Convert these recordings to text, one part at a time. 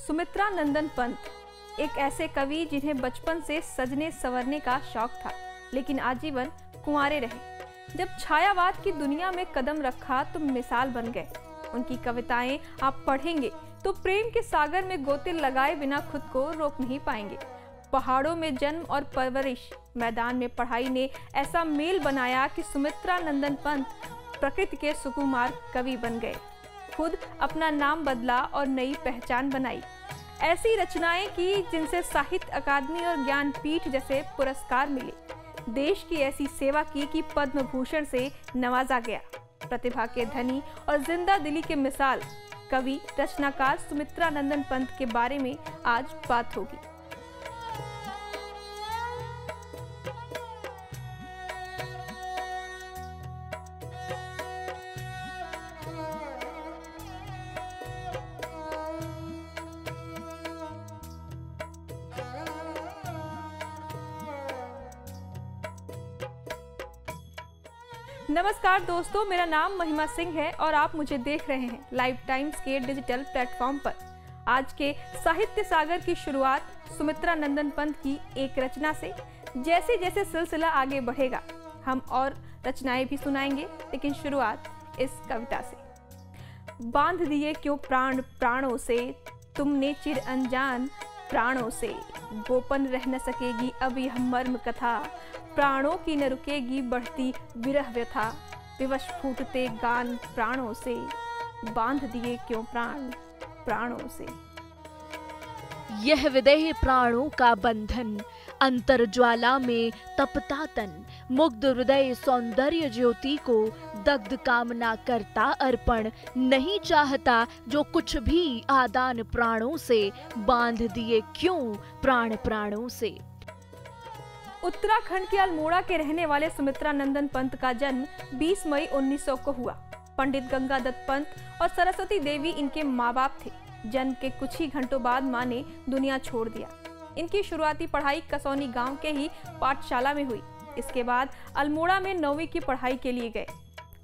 सुमित्रा नंदन पंत एक ऐसे कवि जिन्हें बचपन से सजने संवरने का शौक था, लेकिन आजीवन कुंवारे रहे। जब छायावाद की दुनिया में कदम रखा तो मिसाल बन गए। उनकी कविताएं आप पढ़ेंगे तो प्रेम के सागर में गोते लगाए बिना खुद को रोक नहीं पाएंगे। पहाड़ों में जन्म और परवरिश, मैदान में पढ़ाई ने ऐसा मेल बनाया कि सुमित्रा नंदन पंत प्रकृति के सुकुमार कवि बन गए। खुद अपना नाम बदला और नई पहचान बनाई। ऐसी रचनाएं की जिनसे साहित्य अकादमी और ज्ञानपीठ जैसे पुरस्कार मिले। देश की ऐसी सेवा की कि पद्म भूषण से नवाजा गया। प्रतिभा के धनी और जिंदा दिली के मिसाल कवि रचनाकार सुमित्रा नंदन पंत के बारे में आज बात होगी। नमस्कार दोस्तों, मेरा नाम महिमा सिंह है और आप मुझे देख रहे हैं लाइव टाइम्स के डिजिटल प्लेटफॉर्म पर। आज के साहित्य सागर की शुरुआत सुमित्रा नंदन पंत की एक रचना से। जैसे जैसे सिलसिला आगे बढ़ेगा हम और रचनाएं भी सुनाएंगे, लेकिन शुरुआत इस कविता से। बांध दिए क्यों प्राण प्राणों से, तुमने चिर अनजान प्राणों से। गोपन रह न सकेगी अब यह मर्म कथा, प्राणों की न रुकेगी बढ़ती विरह व्यथा। विवश फूटते गान प्राणों से, बांध दिए क्यों प्राण प्राणों से। यह विदेह प्राणों का बंधन, अंतर ज्वाला में तपता तन। मुग्ध हृदय सौंदर्य ज्योति को, दग्ध कामना करता अर्पण। नहीं चाहता जो कुछ भी आदान प्राणों से, बांध दिए क्यों प्राण प्राणों से। उत्तराखंड के अल्मोड़ा के रहने वाले सुमित्रा नंदन पंत का जन्म 20 मई 1900 को हुआ। पंडित गंगादत्त पंत और सरस्वती देवी इनके माँ बाप थे। जन्म के कुछ ही घंटों बाद माँ ने दुनिया छोड़ दिया। इनकी शुरुआती पढ़ाई कसौनी गांव के ही पाठशाला में हुई। इसके बाद अल्मोड़ा में 9वीं की पढ़ाई के लिए गए।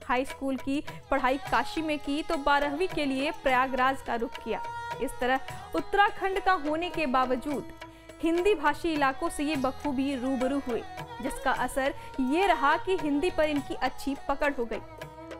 हाई स्कूल की पढ़ाई काशी में की तो 12वीं के लिए प्रयागराज का रुख किया। इस तरह उत्तराखंड का होने के बावजूद हिंदी भाषी इलाकों से ये बखूबी रूबरू हुए, जिसका असर ये रहा कि हिंदी पर इनकी अच्छी पकड़ हो गई।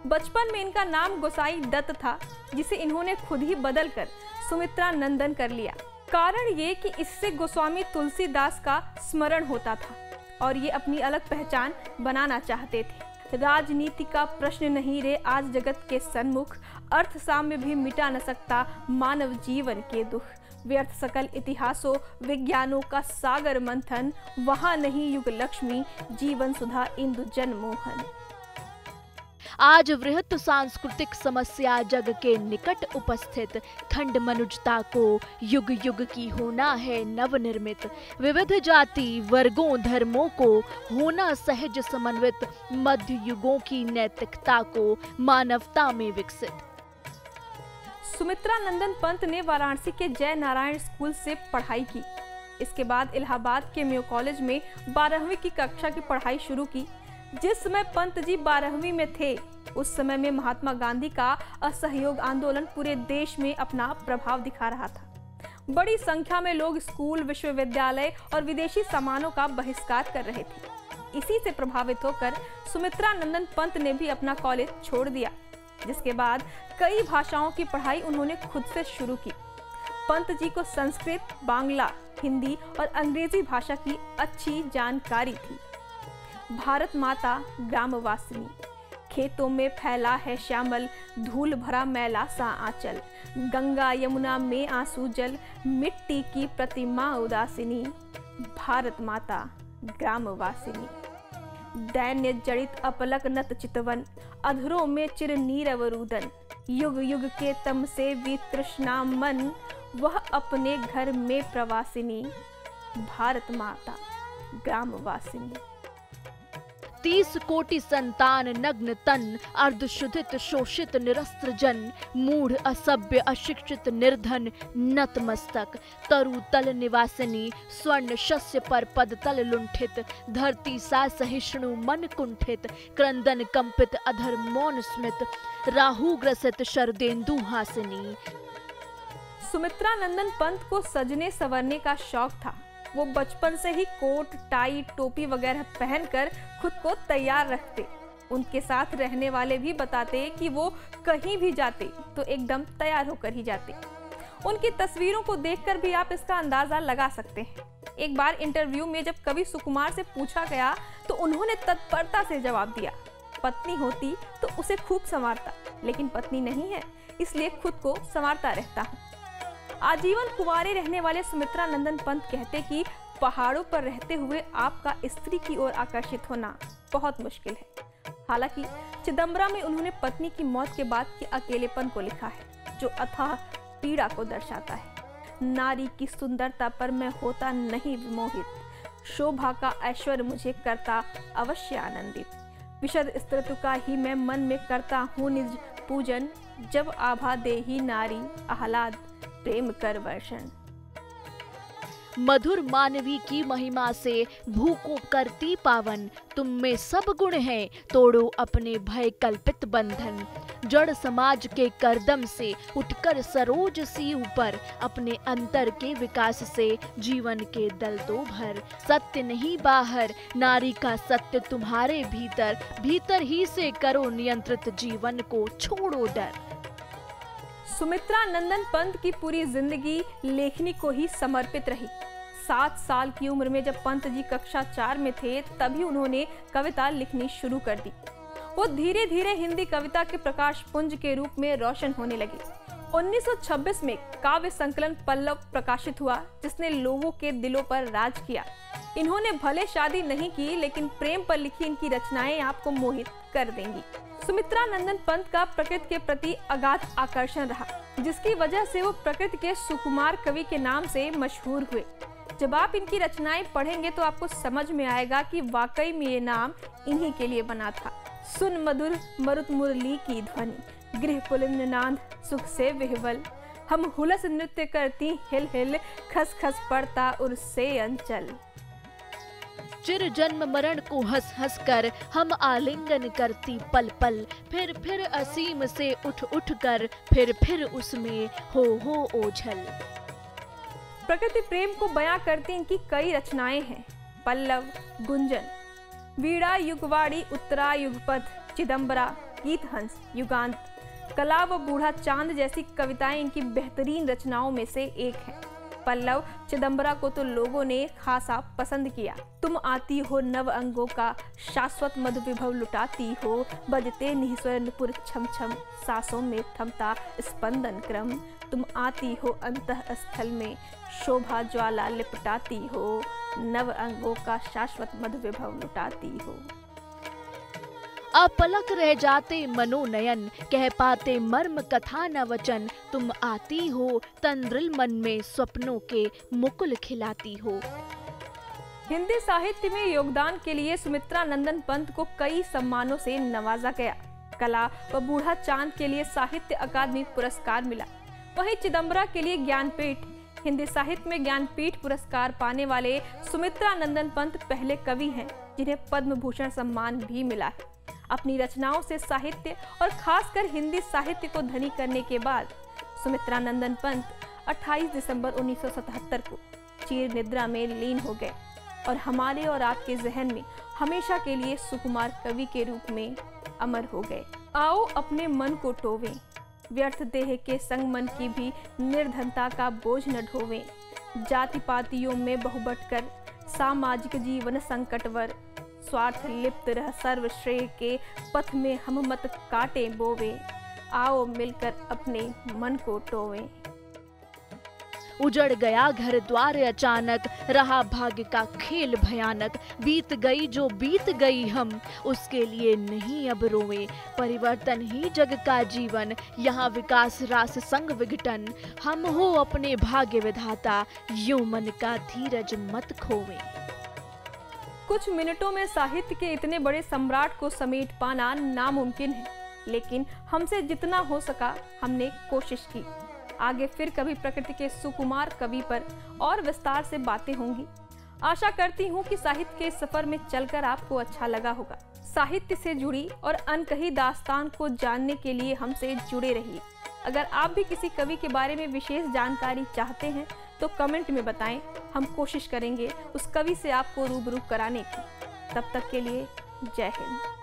बचपन में इनका नाम गोसाई दत्त था, जिसे इन्होंने खुद ही बदलकर सुमित्रा नंदन कर लिया। कारण ये कि इससे गोस्वामी तुलसीदास का स्मरण होता था और ये अपनी अलग पहचान बनाना चाहते थे। राजनीति का प्रश्न नहीं रे आज जगत के सन्मुख, अर्थ साम्य भी मिटा न सकता मानव जीवन के दुख। व्यर्थ सकल इतिहासों विज्ञानों का सागर मंथन, वहां नहीं युग लक्ष्मी जीवन सुधा इंदु जन मोहन। आज वृहत सांस्कृतिक समस्या जग के निकट उपस्थित, खंड मनुजता को युग युग की होना है नवनिर्मित। विविध जाति वर्गों धर्मों को होना सहज समन्वित, मध्य युगों की नैतिकता को मानवता में विकसित। सुमित्रा नंदन पंत ने वाराणसी के जय नारायण स्कूल से पढ़ाई की। इसके बाद इलाहाबाद के मेयो कॉलेज में 12वीं की कक्षा की पढ़ाई शुरू की। जिस समय पंत जी 12वीं में थे, उस समय में महात्मा गांधी का असहयोग आंदोलन पूरे देश में अपना प्रभाव दिखा रहा था। बड़ी संख्या में लोग स्कूल, विश्वविद्यालय और विदेशी सामानों का बहिष्कार कर रहे थे। इसी से प्रभावित होकर सुमित्रा नंदन पंत ने भी अपना कॉलेज छोड़ दिया, जिसके बाद कई भाषाओं की पढ़ाई उन्होंने खुद से शुरू की। पंत जी को संस्कृत, बांग्ला, हिंदी और अंग्रेजी भाषा की अच्छी जानकारी थी। भारत माता ग्रामवासिनी, खेतों में फैला है श्यामल, धूल भरा मैला सा आंचल। गंगा यमुना में आंसू जल, मिट्टी की प्रतिमा उदासिनी। भारत माता ग्रामवासिनी, दैन्य जड़ित अपलक नत चितवन, अधरों में चिर नीरव रुदन। युग युग के तम से वितृष्णा मन, वह अपने घर में प्रवासिनी। भारत माता ग्रामवासिनी। 30 कोटि संतान नग्न तन, अर्धशुद्धित शोषित निरस्त्र जन। मूढ़ असभ्य अशिक्षित निर्धन नतमस्तक, तरु तल निवासिनी। स्वर्ण शस्य पर पद तल लुंठित, धरती सा सहिष्णु मन कुंठित। क्रंदन कंपित अधर मौन स्मित, राहु ग्रसित शरदेन्दु हासिनी। सुमित्रा नंदन पंत को सजने संवरने का शौक था। वो बचपन से ही कोट, टाई, टोपी वगैरह पहनकर खुद को तैयार रखते। उनके साथ रहने वाले भी बताते कि वो कहीं भी जाते तो एकदम तैयार होकर ही जाते। उनकी तस्वीरों को देखकर भी आप इसका अंदाजा लगा सकते हैं। एक बार इंटरव्यू में जब कवि सुकुमार से पूछा गया तो उन्होंने तत्परता से जवाब दिया, पत्नी होती तो उसे खूब संवारता, लेकिन पत्नी नहीं है इसलिए खुद को संवारता रहता हूँ। आजीवन कुंवारे रहने वाले सुमित्रा नंदन पंत कहते कि पहाड़ों पर रहते हुए आपका स्त्री की ओर आकर्षित होना बहुत मुश्किल है। हालांकि चिदंबरा में उन्होंने पत्नी की मौत के बाद के अकेलेपन को लिखा है, जो अथाह पीड़ा को दर्शाता है। नारी की सुंदरता पर मैं होता नहीं विमोहित, शोभा का ऐश्वर्य मुझे करता अवश्य आनंदित। विशद स्त्रीत्व का ही मैं मन में करता हूँ निज पूजन, जब आभा देही नारी आह्लाद प्रेम कर वर्षण। मधुर मानवी की महिमा से भू को करती पावन, तुम में सब गुण हैं, तोड़ो अपने भय कल्पित बंधन। जड़ समाज के करदम से उठकर सरोज सी ऊपर, अपने अंतर के विकास से जीवन के दल दो भर। सत्य नहीं बाहर, नारी का सत्य तुम्हारे भीतर, भीतर ही से करो नियंत्रित जीवन को, छोड़ो डर। सुमित्रा नंदन पंत की पूरी जिंदगी लेखनी को ही समर्पित रही। 7 साल की उम्र में जब पंत जी कक्षा 4 में थे तभी उन्होंने कविता लिखनी शुरू कर दी। वो धीरे धीरे हिंदी कविता के प्रकाश पुंज के रूप में रोशन होने लगी। 1926 में काव्य संकलन पल्लव प्रकाशित हुआ, जिसने लोगों के दिलों पर राज किया। इन्होंने भले शादी नहीं की, लेकिन प्रेम पर लिखी इनकी रचनाएं आपको मोहित कर देंगी। सुमित्रा नंदन पंत का प्रकृति के प्रति अगाध आकर्षण रहा, जिसकी वजह से वो प्रकृति के सुकुमार कवि के नाम से मशहूर हुए। जब आप इनकी रचनाएं पढ़ेंगे तो आपको समझ में आएगा कि वाकई में ये नाम इन्हीं के लिए बना था। सुन मधुर मरुत मुरली की ध्वनि, गृह पुलिन नाद सुख से विह्वल, हम हुलस नृत्य करती हिल हिल, खस खस पड़ता उर से अंचल। चिर जन्म मरण को हंस हंस कर हम आलिंगन करती पल पल, फिर असीम से उठ उठ कर फिर उसमें हो ओझल। प्रकृति प्रेम को बयां करती इनकी कई रचनाएं हैं। पल्लव, गुंजन, वीणा, युगवाड़ी, उत्तरा, युगपथ, चिदंबरा, गीत हंस, युगांत, कला व बूढ़ा चांद जैसी कविताएं इनकी बेहतरीन रचनाओं में से एक है। पल्लव चिदंबरा को तो लोगों ने खासा पसंद किया। तुम आती हो नव अंगों का शाश्वत मधु विभव लुटाती हो, बजते निस्वर नुपुर छम छम, सांसों में थमता स्पंदन क्रम। तुम आती हो अंतः स्थल में, शोभा ज्वाला लिपटाती हो, नव अंगों का शाश्वत मधु विभव लुटाती हो। अपलक रह जाते मनोनयन, कह पाते मर्म कथा न वचन। तुम आती हो तंद्रिल मन में, स्वप्नों के मुकुल खिलाती हो। हिंदी साहित्य में योगदान के लिए सुमित्रा नंदन पंत को कई सम्मानों से नवाजा गया। कला व बूढ़ा चांद के लिए साहित्य अकादमी पुरस्कार मिला। वहीं चिदंबरा के लिए ज्ञानपीठ, हिंदी साहित्य में ज्ञानपीठ पुरस्कार पाने वाले सुमित्रा नंदन पंत पहले कवि हैं जिन्हें पद्म भूषण सम्मान भी मिला है। अपनी रचनाओं से साहित्य और खासकर हिंदी साहित्य को धनी करने के बाद सुमित्रा नंदन पंत 28 दिसंबर 1977 को चीर निद्रा में लीन हो गए और हमारे और आपके जहन में हमेशा के लिए सुकुमार कवि के रूप में अमर हो गए। आओ अपने मन को टोवें, व्यर्थ देह के संग मन की भी निर्धनता का बोझ न ढोवें। जाति पातियों में बहुबट कर सामाजिक जीवन संकटवर, स्वार्थ लिप्त रह सर्वश्रेय के पथ में हम मत काटे बोवे। आओ मिलकर अपने मन को टोवें। उजड़ गया घर द्वार अचानक, रहा भाग्य का खेल भयानक। बीत गई जो बीत गई हम, उसके लिए नहीं अब रोवे। परिवर्तन ही जग का जीवन, यहाँ विकास रास संग विघटन। हम हो अपने भाग्य विधाता, यूं मन का धीरज मत खोवे। कुछ मिनटों में साहित्य के इतने बड़े सम्राट को समेट पाना नामुमकिन है, लेकिन हमसे जितना हो सका हमने कोशिश की। आगे फिर कभी प्रकृति के सुकुमार कवि पर और विस्तार से बातें होंगी। आशा करती हूँ कि साहित्य के सफर में चलकर आपको अच्छा लगा होगा। साहित्य से जुड़ी और अनकही दास्तान को जानने के लिए हमसे जुड़े रहिए। अगर आप भी किसी कवि के बारे में विशेष जानकारी चाहते हैं तो कमेंट में बताएं, हम कोशिश करेंगे उस कवि से आपको रूबरू कराने की। तब तक के लिए जय हिंद।